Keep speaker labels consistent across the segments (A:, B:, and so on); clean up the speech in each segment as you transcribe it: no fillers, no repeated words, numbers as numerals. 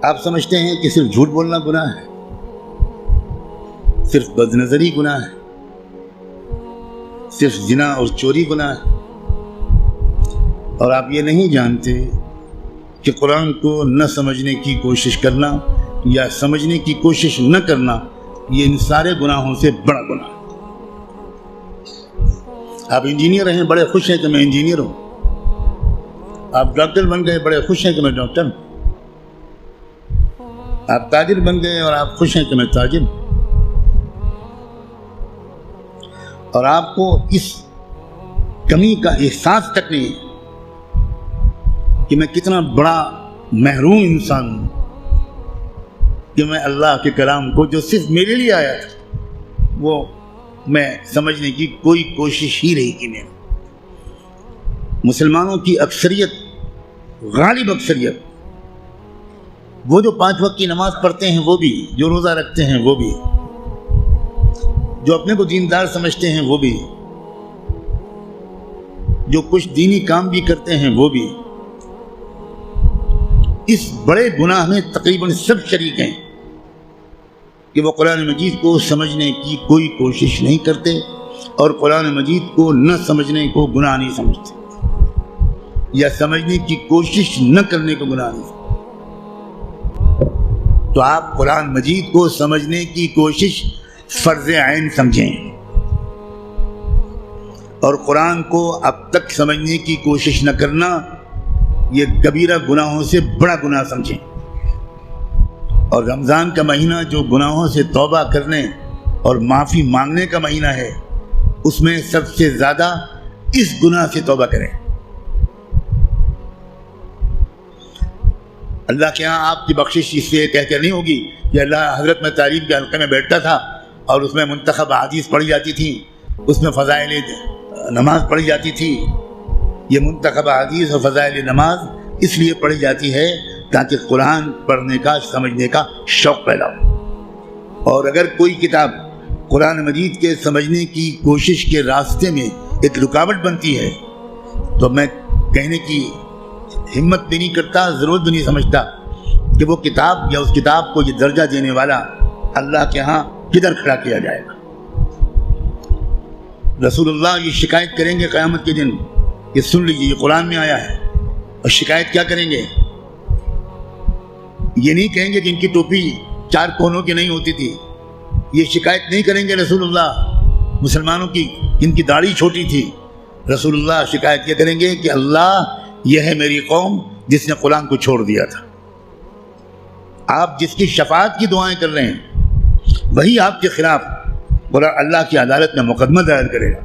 A: آپ سمجھتے ہیں کہ صرف جھوٹ بولنا گناہ ہے، صرف بد نظری گناہ ہے، صرف زنا اور چوری گناہ ہے، اور آپ یہ نہیں جانتے کہ قرآن کو نہ سمجھنے کی کوشش کرنا یا سمجھنے کی کوشش نہ کرنا یہ ان سارے گناہوں سے بڑا گناہ ہے۔ آپ انجینئر ہیں، بڑے خوش ہیں کہ میں انجینئر ہوں، آپ ڈاکٹر بن گئے، بڑے خوش ہیں کہ میں ڈاکٹر ہوں، آپ تاجر بن گئے اور آپ خوش ہیں کہ میں تاجر ہوں، اور آپ کو اس کمی کا احساس تک نہیں ہے کہ میں کتنا بڑا محروم انسان ہوں کہ میں اللہ کے کلام کو جو صرف میرے لیے آیا تھا وہ میں سمجھنے کی کوئی کوشش ہی نہیں کی میں۔ مسلمانوں کی اکثریت، غالب اکثریت، وہ جو 5 وقت کی نماز پڑھتے ہیں وہ بھی، جو روزہ رکھتے ہیں وہ بھی، جو اپنے کو دیندار سمجھتے ہیں وہ بھی، جو کچھ دینی کام بھی کرتے ہیں وہ بھی، اس بڑے گناہ میں تقریباً سب شریک ہیں کہ وہ قرآن مجید کو سمجھنے کی کوئی کوشش نہیں کرتے اور قرآن مجید کو نہ سمجھنے کو گناہ نہیں سمجھتے یا سمجھنے کی کوشش نہ کرنے کو گناہ نہیں سمجھتے۔ تو آپ قرآن مجید کو سمجھنے کی کوشش فرض عین سمجھیں اور قرآن کو اب تک سمجھنے کی کوشش نہ کرنا یہ کبیرہ گناہوں سے بڑا گناہ سمجھیں۔ اور رمضان کا مہینہ جو گناہوں سے توبہ کرنے اور معافی مانگنے کا مہینہ ہے، اس میں سب سے زیادہ اس گناہ سے توبہ کریں۔ اللہ کے ہاں آپ کی بخشش اس سے کہہ کر نہیں ہوگی کہ اللہ حضرت میں تعلیم کے حلقے میں بیٹھتا تھا اور اس میں منتخب احادیث پڑھی جاتی تھی، اس میں فضائل نماز پڑھی جاتی تھی۔ یہ منتخب احادیث اور فضائل نماز اس لیے پڑھی جاتی ہے تاکہ قرآن پڑھنے کا، سمجھنے کا شوق پیدا ہو۔ اور اگر کوئی کتاب قرآن مجید کے سمجھنے کی کوشش کے راستے میں ایک رکاوٹ بنتی ہے تو میں کہنے کی ہمت بھی نہیں کرتا، ضرورت بھی نہیں سمجھتا کہ وہ کتاب یا اس کتاب کو یہ درجہ دینے والا اللہ کے ہاں کدھر کھڑا کیا جائے گا۔ رسول اللہ یہ شکایت کریں گے قیامت کے دن، یہ سن لیجیے، یہ قرآن میں آیا ہے، اور شکایت کیا کریں گے؟ یہ نہیں کہیں گے کہ ان کی ٹوپی 4 کونوں کی نہیں ہوتی تھی، یہ شکایت نہیں کریں گے رسول اللہ مسلمانوں کی جن کی داڑھی چھوٹی تھی۔ رسول اللہ شکایت کیا کریں گے کہ اللہ یہ ہے میری قوم جس نے قرآن کو چھوڑ دیا تھا۔ آپ جس کی شفاعت کی دعائیں کر رہے ہیں وہی آپ کے خلاف اللہ کی عدالت میں مقدمہ دائر کرے گا۔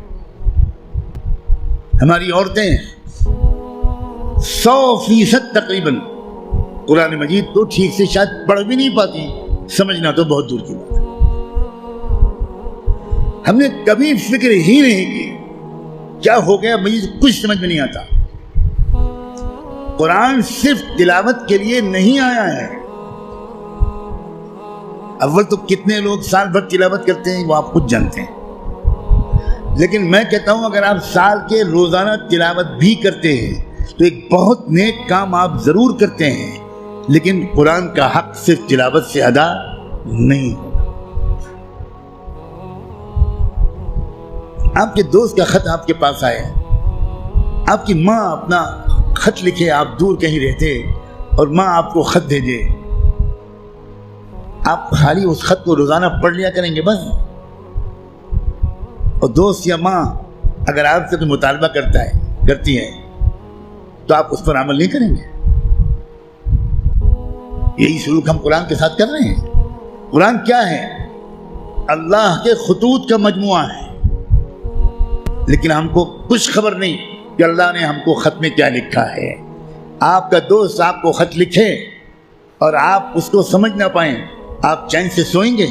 A: ہماری عورتیں 100% تقریباً قرآن مجید کو ٹھیک سے شاید پڑھ بھی نہیں پاتی، سمجھنا تو بہت دور کی بات ہے۔ ہم نے کبھی فکر ہی نہیں کی کیا ہو گیا، مجھے کچھ سمجھ میں نہیں آتا۔ قرآن صرف تلاوت کے لیے نہیں آیا ہے۔ اول تو کتنے لوگ سال بھر تلاوت کرتے ہیں وہ آپ خود جانتے ہیں، لیکن میں کہتا ہوں اگر آپ سال کے روزانہ تلاوت بھی کرتے ہیں تو ایک بہت نیک کام آپ ضرور کرتے ہیں، لیکن قرآن کا حق صرف تلاوت سے ادا نہیں ہوگا۔ آپ کے دوست کا خط آپ کے پاس آئے، آپ کی ماں اپنا خط لکھے، آپ دور کہیں رہتے اور ماں آپ کو خط بھیجے، آپ خالی اس خط کو روزانہ پڑھ لیا کریں گے بس؟ اور دوست یا ماں اگر آپ سے کوئی مطالبہ کرتی ہے تو آپ اس پر عمل نہیں کریں گے؟ یہی سلوک ہم قرآن کے ساتھ کر رہے ہیں۔ قرآن کیا ہے؟ اللہ کے خطوط کا مجموعہ ہے، لیکن ہم کو کچھ خبر نہیں کہ اللہ نے ہم کو خط میں کیا لکھا ہے۔ آپ کا دوست آپ کو خط لکھے اور آپ اس کو سمجھ نہ پائیں، آپ چین سے سوئیں گے؟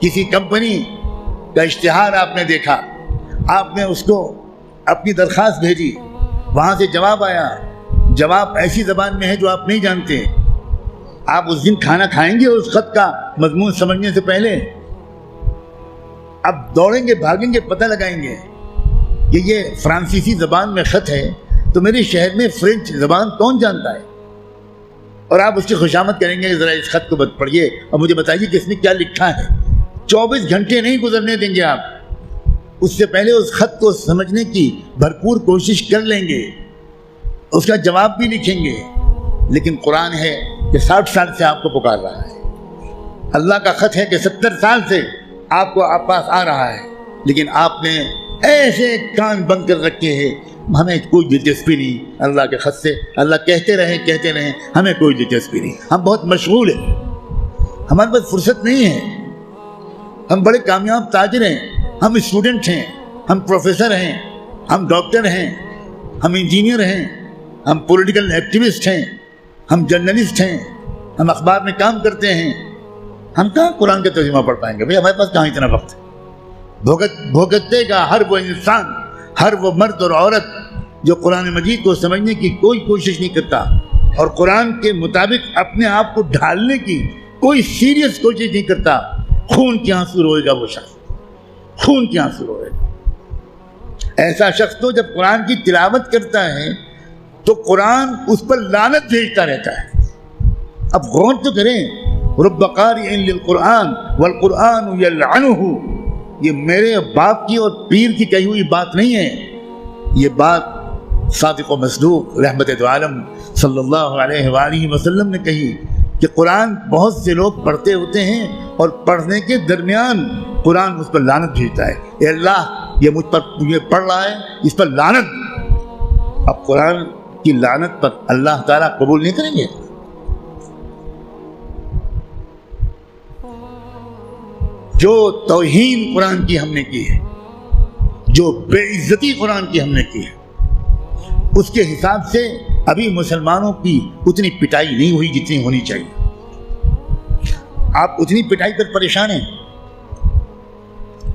A: کسی کمپنی کا اشتہار آپ نے دیکھا، آپ نے اس کو اپنی درخواست بھیجی، وہاں سے جواب آیا، جواب ایسی زبان میں ہے جو آپ نہیں جانتے، آپ اس دن کھانا کھائیں گے اس خط کا مضمون سمجھنے سے پہلے؟ اب دوڑیں گے، بھاگیں گے، پتہ لگائیں گے کہ یہ فرانسیسی زبان میں خط ہے تو میرے شہر میں فرینچ زبان کون جانتا ہے؟ اور آپ اس کی خوشامد کریں گے کہ ذرا اس خط کو پڑھیے اور مجھے بتائیے کہ اس میں کیا لکھا ہے۔ 24 گھنٹے نہیں گزرنے دیں گے آپ، اس سے پہلے اس خط کو سمجھنے کی بھرپور کوشش کر لیں گے، اس کا جواب بھی لکھیں گے۔ لیکن قرآن ہے کہ 60 سال سے آپ کو پکار رہا ہے، اللہ کا خط ہے کہ 70 سال سے آپ کو آپ پاس آ رہا ہے، لیکن آپ نے ایسے کان بند کر رکھے ہیں، ہمیں کوئی دلچسپی نہیں اللہ کے خط سے، اللہ کہتے رہیں ہمیں کوئی دلچسپی نہیں، ہم بہت مشغول ہیں، ہمارے پاس فرصت نہیں ہے، ہم بڑے کامیاب تاجر ہیں، ہم اسٹوڈنٹ ہیں، ہم پروفیسر ہیں، ہم ڈاکٹر ہیں، ہم انجینئر ہیں، ہم پولیٹیکل ایکٹیوسٹ ہیں، ہم جرنلسٹ ہیں، ہم اخبار میں کام کرتے ہیں، ہم کہاں قرآن کا ترجمہ پڑھ پائیں گے؟ بھئی ہمارے پاس کہاں اتنا وقت ہے؟ بھگتے گا ہر وہ انسان، ہر وہ مرد اور عورت جو قرآن مجید کو سمجھنے کی کوئی کوشش نہیں کرتا اور قرآن کے مطابق اپنے آپ کو ڈھالنے کی کوئی سیریس کوشش نہیں کرتا، خون کے آنسو روئے گا وہ شخص، خون کے آنسو روئے گا۔ ایسا شخص تو جب قرآن کی تلاوت کرتا ہے تو قرآن اس پر لعنت بھیجتا رہتا ہے۔ اب غور تو کریں، رب قارئ للقرآن والقرآن یلعنہ، یہ میرے باپ کی اور پیر کی کہی ہوئی بات نہیں ہے، یہ بات صادق و مصدوق رحمت دو عالم صلی اللہ علیہ وآلہ وسلم نے کہی کہ قرآن بہت سے لوگ پڑھتے ہوتے ہیں اور پڑھنے کے درمیان قرآن اس پر لعنت بھیجتا ہے، اے اللہ یہ مجھ پر یہ پڑھ رہا ہے، اس پر لعنت۔ اب قرآن کی لعنت پر اللہ تعالیٰ قبول نہیں کریں گے؟ جو توہین قرآن کی ہم نے کی ہے، جو بے عزتی قرآن کی ہم نے کی ہے، اس کے حساب سے ابھی مسلمانوں کی اتنی پٹائی نہیں ہوئی جتنی ہونی چاہیے۔ آپ اتنی پٹائی پر پریشان ہیں،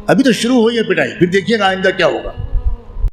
A: ابھی تو شروع ہوئی ہے پٹائی، پھر دیکھیے گا آئندہ کیا ہوگا۔